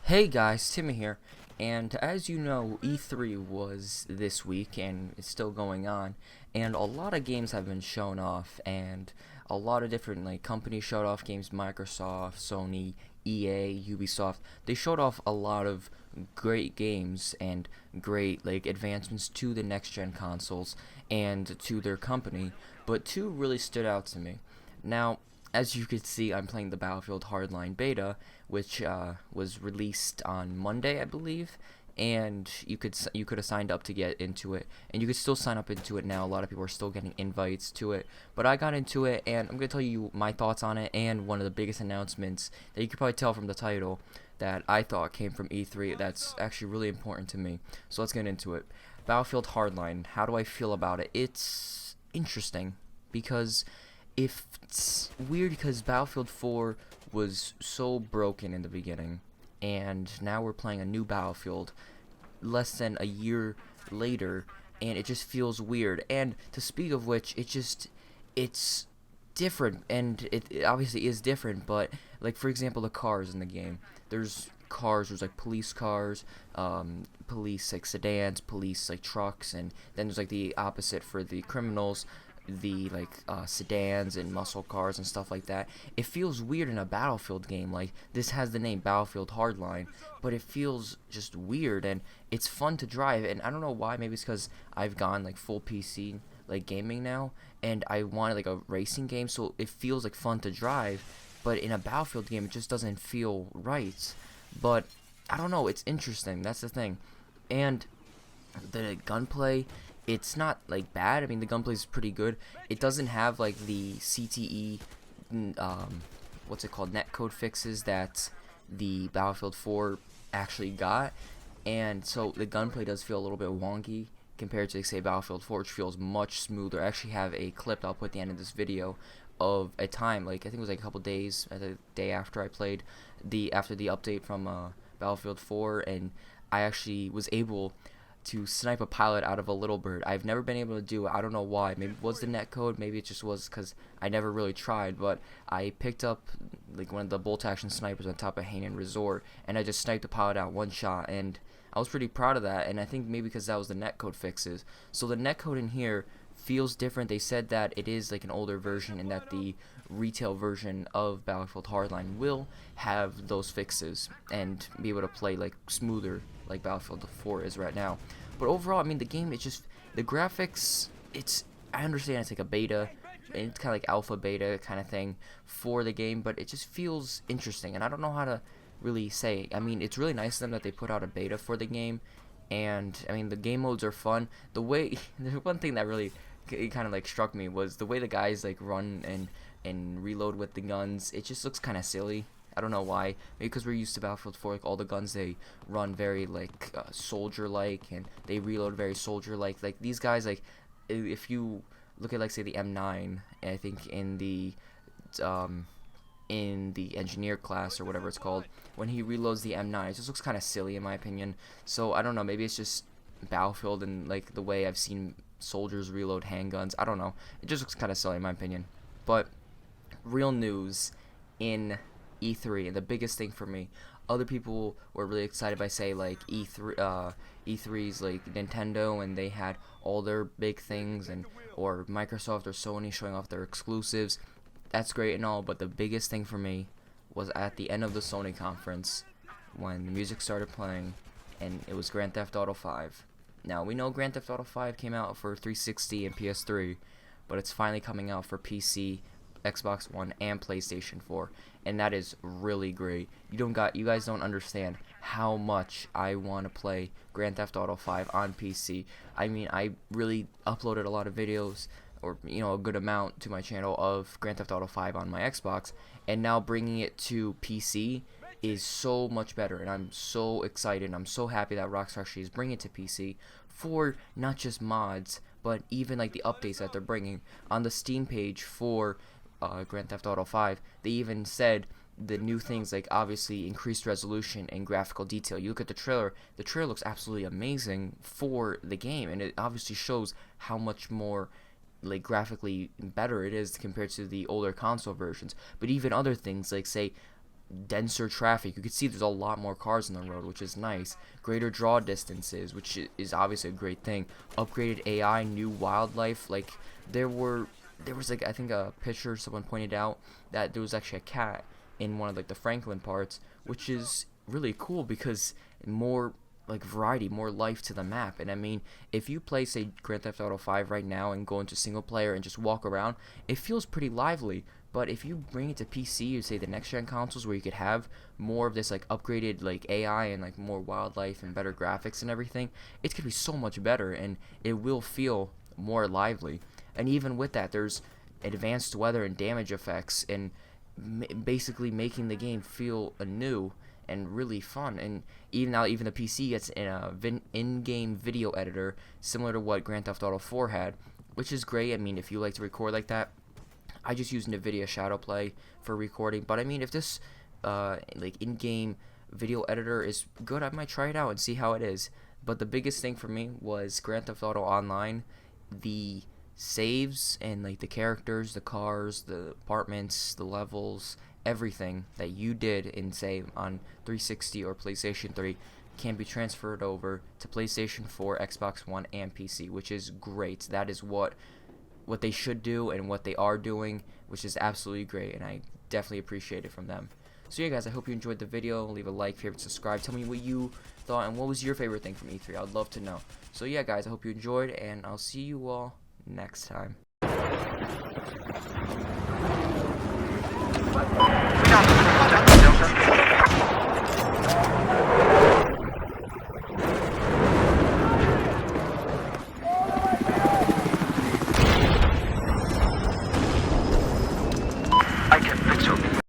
Hey guys, Timmy here, and as you know, E3 was this week and it's still going on, and a lot of games have been shown off, and a lot of different companies showed off games. Microsoft, Sony, EA, Ubisoft. They showed off a lot of great games and great advancements to the next gen consoles and to their company, but two really stood out to me. Now, as you can see, I'm playing the Battlefield Hardline beta, which was released on Monday, I believe, and you could have signed up to get into it, and you could still sign up into it now. A lot of people are still getting invites to it, but I got into it, and I'm gonna tell you my thoughts on it, and one of the biggest announcements that you could probably tell from the title that I thought came from E3. That's actually really important to me. So let's get into it. Battlefield Hardline. How do I feel about it? It's interesting because if it's weird because Battlefield 4 was so broken in the beginning, and now we're playing a new Battlefield less than a year later, and it just feels weird. And to speak of which, it's different, and it obviously is different. But like for example, the cars in the game, there's like police cars, police like sedans, police like trucks, and then there's like the opposite for the criminals, the sedans and muscle cars and stuff like that. It feels weird in a Battlefield game. Like, this has the name Battlefield Hardline, but it feels just weird, and it's fun to drive. And I don't know why. Maybe it's because I've gone like full PC gaming now, and I wanted like a racing game, so it feels like fun to drive. But in a Battlefield game, it just doesn't feel right. But I don't know. It's interesting. That's the thing. And the gunplay, it's not like bad. I mean, the gunplay is pretty good. It doesn't have like the CTE, what's it called, netcode fixes that the Battlefield 4 actually got, and so the gunplay does feel a little bit wonky compared to, like, say, Battlefield 4, which feels much smoother. I actually have a clip that I'll put at the end of this video of a time, like I think it was like a couple days, the day after I played after the update from Battlefield 4, and I actually was able to snipe a pilot out of a little bird. I've never been able to do it. I don't know why. Maybe it was the net code. Maybe it just was because I never really tried. But I picked up like one of the bolt action snipers on top of Hainan Resort, and I just sniped the pilot out one shot. And I was pretty proud of that. And I think maybe because that was the net code fixes. So the net code in here feels different. They said that it is like an older version, and that the retail version of Battlefield Hardline will have those fixes and be able to play like smoother like Battlefield 4 is right now. But overall, I mean, the game, it's just the graphics. I understand it's like a beta, and it's kind of like alpha beta kind of thing for the game, but it just feels interesting, and I don't know how to really say. I mean, it's really nice of them that they put out a beta for the game, and I mean, the game modes are fun. The way the one thing that really kind of like struck me was the way the guys like run and reload with the guns. It just looks kind of silly. I don't know why. Maybe because we're used to Battlefield 4, like all the guns, they run very soldier-like, and they reload very soldier-like. Like these guys, like if you look at like say the M9, I think in the engineer class or whatever it's called, when he reloads the M9, it just looks kind of silly in my opinion. So I don't know. Maybe it's just Battlefield and like the way I've seen soldiers reload handguns. I don't know. It just looks kind of silly in my opinion. But real news in E3, and the biggest thing for me, other people were really excited by say like E3's like Nintendo, and they had all their big things, and or Microsoft or Sony showing off their exclusives. That's great and all, but the biggest thing for me was at the end of the Sony conference when the music started playing, and it was Grand Theft Auto 5. Now we know Grand Theft Auto 5 came out for 360 and PS3, but it's finally coming out for PC, Xbox One, and PlayStation 4, and that is really great. You guys don't understand how much I want to play Grand Theft Auto 5 on PC. I mean, I really uploaded a lot of videos, or a good amount, to my channel of Grand Theft Auto 5 on my Xbox, and now bringing it to PC is so much better, and I'm so excited, and I'm so happy that Rockstar actually is bringing it to PC for not just mods, but even like the updates that they're bringing. On the Steam page for Grand Theft Auto 5, they even said the new things, like obviously increased resolution and graphical detail. You look at the trailer looks absolutely amazing for the game, and it obviously shows how much more like graphically better it is compared to the older console versions. But even other things, like say denser traffic. You can see there's a lot more cars on the road, which is nice. Greater draw distances, which is obviously a great thing. Upgraded AI, new wildlife. Like there was like, I think a picture someone pointed out that there was actually a cat in one of like the Franklin parts, which is really cool because more like variety, more life to the map. And I mean, if you play say Grand Theft Auto 5 right now and go into single player and just walk around, it feels pretty lively. But if you bring it to PC, or say the next gen consoles, where you could have more of this like upgraded like AI and like more wildlife and better graphics and everything, it's gonna be so much better, and it will feel more lively. And even with that, there's advanced weather and damage effects, and basically making the game feel anew and really fun. And even now, even the PC gets in-game video editor similar to what Grand Theft Auto 4 had, which is great. I mean, if you like to record like that, I just use NVIDIA Shadowplay for recording. But I mean, if this like in-game video editor is good, I might try it out and see how it is. But the biggest thing for me was Grand Theft Auto Online, the saves and like the characters, the cars, the apartments, the levels, everything that you did in say on 360 or PlayStation 3 can be transferred over to PlayStation 4, Xbox One, and PC, which is great. That is what they should do and what they are doing, which is absolutely great, and I definitely appreciate it from them. So yeah, guys, I hope you enjoyed the video. Leave a like, favorite, subscribe. Tell me what you thought and what was your favorite thing from E3. I'd love to know. So yeah, guys, I hope you enjoyed, and I'll see you all next time. We got